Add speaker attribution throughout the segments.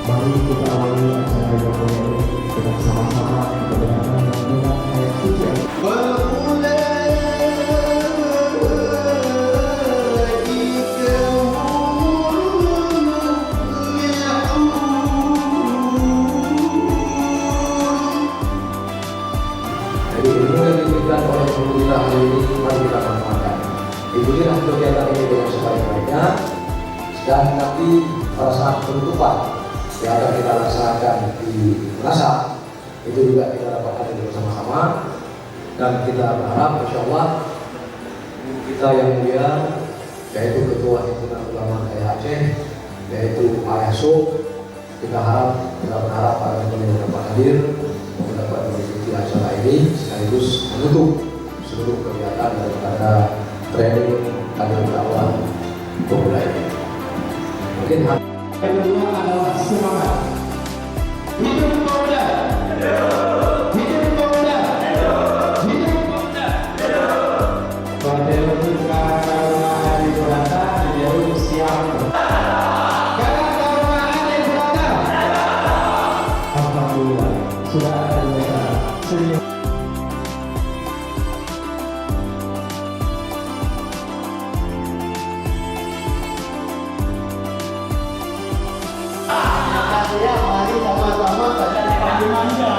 Speaker 1: Mari kita awali acara ibadah ini dengan sama-sama kita dengarkan dengan ayat suci. Jadi ilmu yang diberikan oleh guru kita hari ini mari kita manfaatkan. Ikutilah kegiatan ini dengan sebaik-baiknya dan nanti pada saat penutupan yang akan kita laksanakan di Makassar itu juga kita dapat hadir bersama-sama dan kita berharap insya Allah kita yang mulia yaitu Ketua Himpunan Ulama Daerah Aceh yaitu Ayah So, kita berharap para yang dapat hadir dapat mengikuti acara ini sekaligus menutup seluruh kegiatan daripada training kader dakwah pemula ini. Mungkin yang kedua adalah semangat. Hidup pemuda. Hidup pemuda. Hidup pemuda. Pada ketika hari berada di siang. Karena hari berada. Alhamdulillah sudah ada senyum.
Speaker 2: Ya, mari sama-sama baca kalimatnya.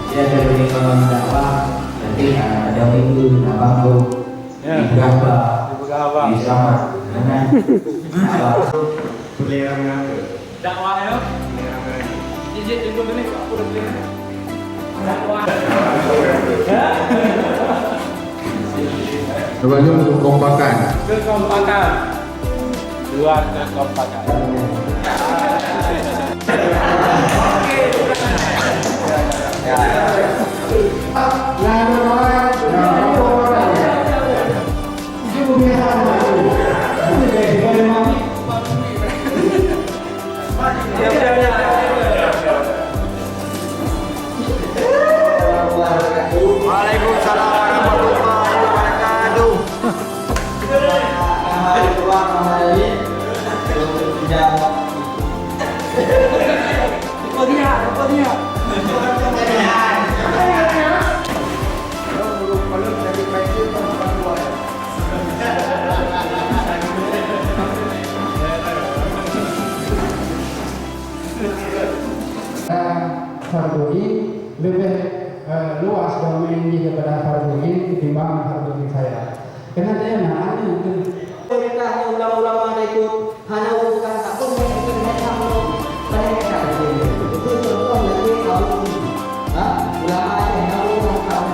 Speaker 3: Ya, dari kawan dakwah nanti ada minggu abang tuh di Gaba di Selamat dengan
Speaker 4: Beliau
Speaker 5: dakwah ya. Jadi dulu nih aku udah beli. Dakwah.
Speaker 1: Bagaimana untuk kompakan?
Speaker 5: Kekompakan. Dua kekompakan.
Speaker 2: Waalaikumsalam warahmatullahi wabarakatuh.
Speaker 6: Fardhuin lebih luas domain daripada Fardhuin ketimbang Fardhuin saya. Karena dia anak-anak itu
Speaker 2: Perintahnya ulama-ulama ikut hanya bukan tak pun ikut mereka mereka itu contoh dari kaum ulama yang kaum kaum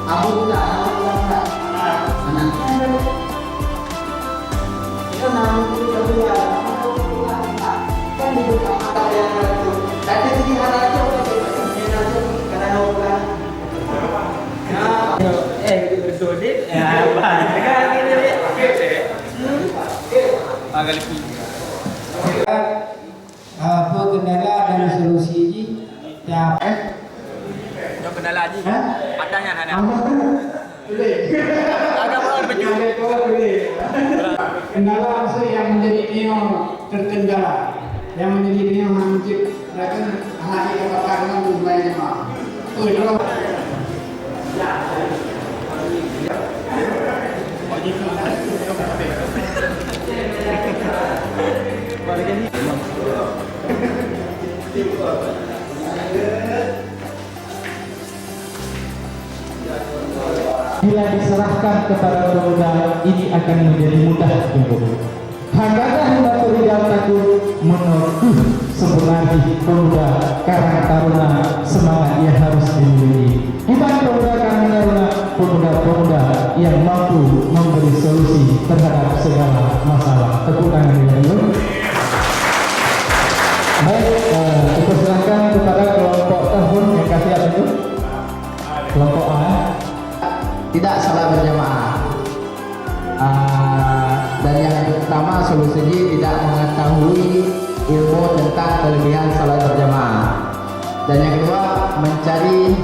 Speaker 2: Abu Bakar anak itu nama itu kedua kan dibuka mata yang itu tadi di anak itu karena bukan
Speaker 5: Bersodit ya kan ini
Speaker 6: apa kendala dan solusi ini ya
Speaker 5: Yang kendala haji. Padanya Hana.
Speaker 6: kendala apa yang menjadi neo terkendala yang menjadi neo hancur mereka anak kita bakar lumayan mah bila diserahkan
Speaker 4: serahkan kepada pemuda, ini akan menjadi mudah untukmu. Hakata hendak beridam takut menuduh sebenarnya pemuda karang taruna semangat yang harus dimiliki. Bukan pemuda karang taruna, pemuda-pemuda yang mampu memberi solusi terhadap segala masalah. Tepuk tangan dulu. Baik, kita serahkan kepada kelompok tahun yang kasih apa itu? Kelompok A.
Speaker 3: Tidak salah berjamaah. Dan yang pertama solusinya tidak mengetahui ilmu tentang kelebihan salat berjamaah. Dan yang kedua mencari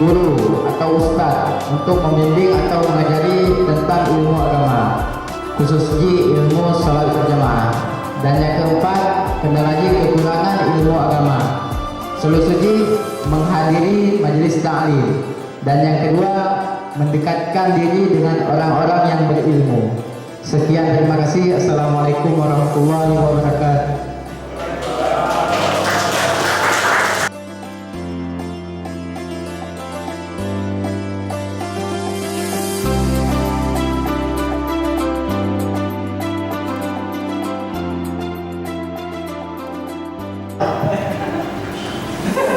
Speaker 3: guru atau ustaz untuk membimbing atau mengajari tentang ilmu agama, khususnya ilmu salat berjamaah. Dan yang keempat kendalanya kekurangan ilmu agama, solusinya menghadiri majelis ta'lim. Dan yang kedua mendekatkan diri dengan orang-orang yang berilmu. Sekian, terima kasih. Assalamualaikum warahmatullahi wabarakatuh.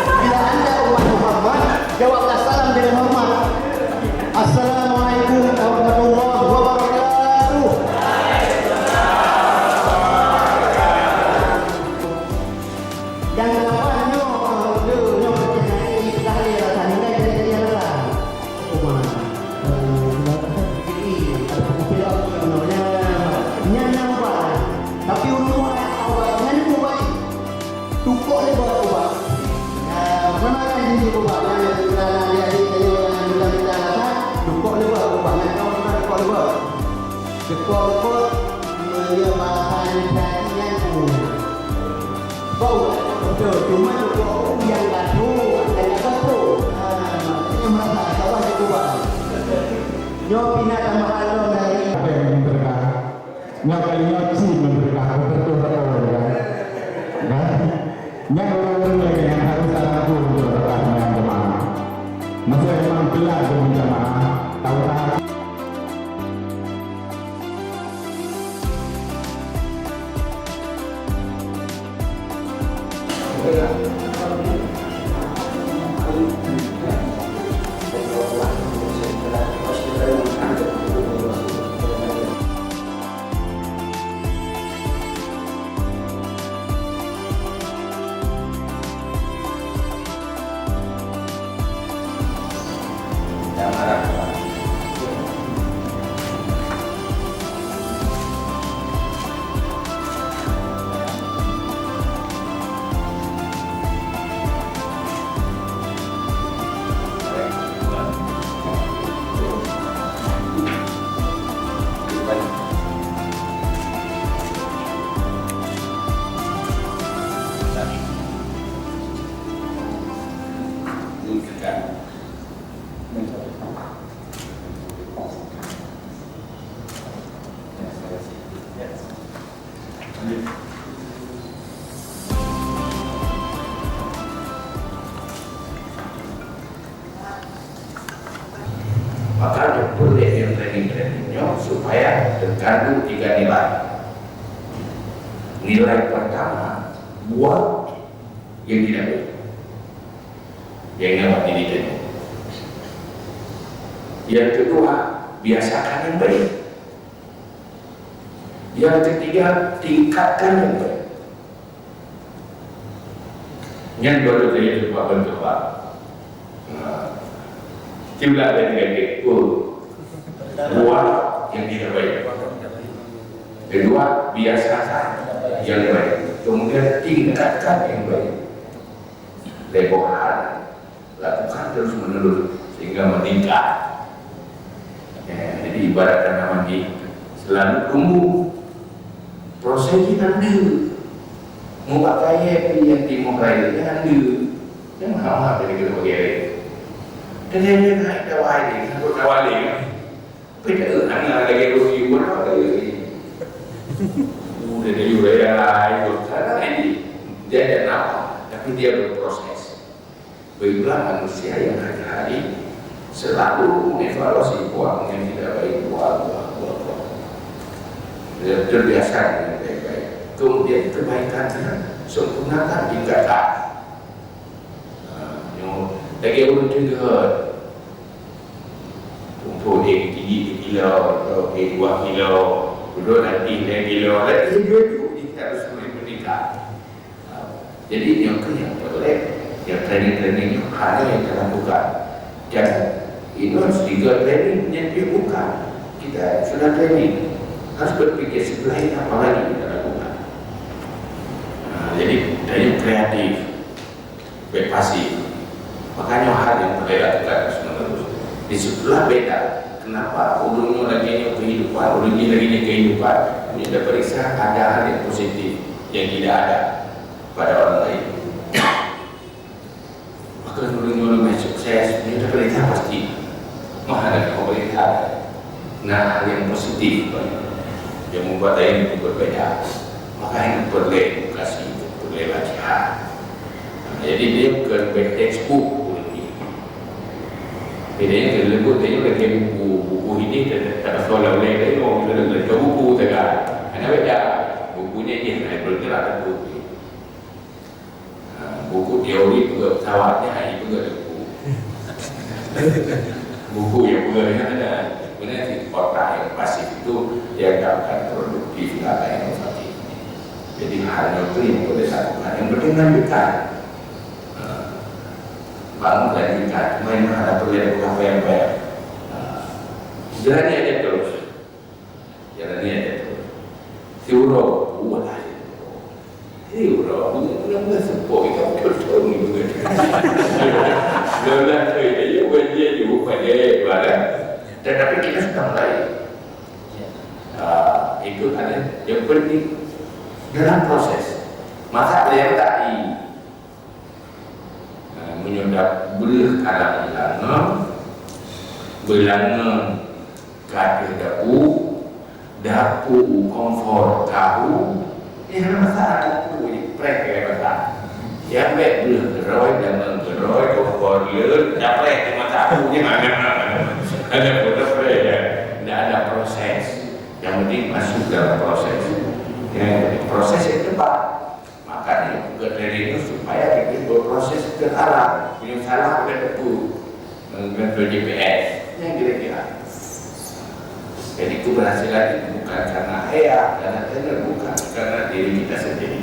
Speaker 2: Bila Anda umat Muhammad, jawablah salam dengan hormat. Assalamualaikum warahmatullahi wabarakatuh. Dan lawannya nyo percayai sekali rasanya jadi adalah rumah. Tapi untuk awalnya ni buat tukok le buat ubah. Mana kan jadi ubah yang dia yang minta tukok le buat ubah. Kau mana tukok le buat? Tukok dia bahan kainnya tu. Bau betul cuma tukok yang batu dan batu. Ini merasa sawah di ubah. Nyo pindah tambahan lo dari
Speaker 6: Apa yang berkah? Nyakalinya sih berkah betul-betul kan? Yang orang-orang yang harus tahu untuk berkah dengan jemaah. Masa memang pelan dengan jemaah, tahu tak?
Speaker 7: Maka boleh yang training-trainingnya supaya terkandung 3 nilai. Nilai pertama, buat yang tidak baik, yang dapat dididik. Yang kedua, biasakan yang baik. Yang ketiga, tingkatkan yang baik. Yang baru saya coba bercoba. Jumlah ada 3 ekor. Buat yang tidak baik. Kedua, biasakan yang baik. Kemudian tingkatkan yang baik. Lepohan, lakukan terus menerus sehingga meningkat. Jadi ibaratkan namanya selalu tumbuh. Prosesnya anda mau pakai yang timur lainnya anda yang mahal dari kita pakai. Kadang-kadang naik dawai ni, aku dawai ni. Beda anak lagi rugi buat apa lagi? Udah dia juga yang lain, karena ini dia ada nama, tapi dia berproses. Baiklah manusia yang hari-hari selalu mengevaluasi uang yang tidak baik, uang. Terbiasa dengan baik-baik. Kemudian kebaikan sempurnakan tingkatkan. Lagi urut juga untuk tinggi kilo atau 2 kilo, udah nanti 2 kilo, lagi kita harus meningkat. Jadi yang boleh, yang training hanya yang kita lakukan. Dan ini harus juga training yang dibuka. Kita sudah training, harus berpikir sebelah ini apa lagi kita lakukan. Jadi dari kreatif, pasif. Makanya hal yang boleh lakukan terus-menerus. Di sebelah beda. Kenapa ulungnya lagi ini kehidupan, ulungnya lagi ini kehidupan? Ini ada periksa ada hal yang positif yang tidak ada pada orang lain. Maka ulungnya sukses, ini ada periksa pasti. Menghadapi pemerintahan. Nah, hal yang positif yang membuat ini berbeda. Maka yang boleh edukasi, boleh latihan. Jadi dia bukan back textbook ini. Bedanya kalau lembut dia udah kayak buku ini tak soal oleh dia mau kita baca buku tegak. Karena beda bukunya dia nak bergerak buku. Buku teori juga pesawatnya itu juga ada buku. Buku yang boleh ada. Benar sih otak yang pasif itu dia akan produktif nggak kayak inovatif. Jadi hal itu yang boleh dilakukan. Yang penting lanjutkan. Bangun dan juga main ada perlihat apa yang baik. Jalannya aja terus. Tiuro, wala. Tiuro, bukan sepoi kau terus ni bukan. Lola tu dia wajib juga pada barang. Tetapi kita sudah mulai. Itu ada yang penting dalam proses. Masa yang tadi menyodap belanga kata dapu komfort tahu yang masalah itu prek masalah yang baik bergeroy dan bergeroy komfort liur dapat yang tahu ni mana ada proses ya tidak ada proses yang penting masuk dalam proses proses yang tepat. Makanya juga dari itu supaya kita berproses ke arah yang salah pada tepu dengan GPS yang kira-kira. Jadi keberhasilan itu bukan karena karena trainer, bukan karena diri kita sendiri.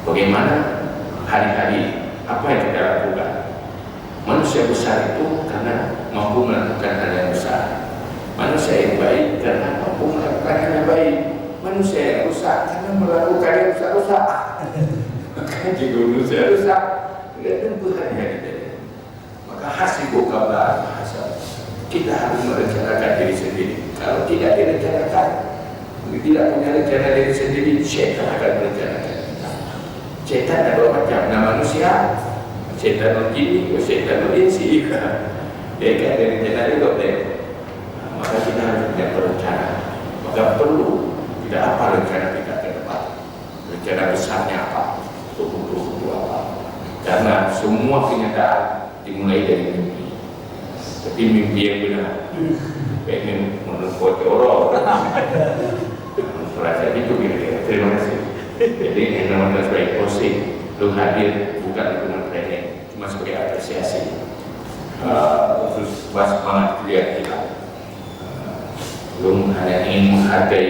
Speaker 7: Bagaimana hari-hari apa yang kita lakukan? Manusia besar itu karena mampu melakukan hal yang besar. Manusia yang baik karena mampu melakukan hal yang baik. Manusia yang rusak karena melakukan yang rusak-rusak. Maka jika manusia rusak, dia tentu hari-hari. Maka hasil kabar bahasa kita harus merencanakan diri sendiri. Kalau tidak direncanakan, tidak punya rencana diri sendiri, syaitan akan merencanakan kita. Syaitan ada dua macam, manusia, syaitan jin, syaitan insi. Dia kan ada rencana juga. Maka kita harus punya perencana. Maka perlu tidak apa rencana kita ke depan, rencana besarnya apa, untuk apa. Karena semua kenyataan dimulai dari mimpi. Tapi mimpi yang benar, pengen menurut orang. Rasa itu kira-kira. Terima kasih. Jadi yang namanya sebagai posting, lu hadir bukan untuk training, cuma sebagai apresiasi. Khusus buat semangat kuliah kita. Belum hanya ingin menghargai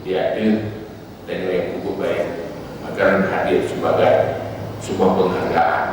Speaker 7: dia dan yang cukup baik, maka hadir sebagai sebuah penghargaan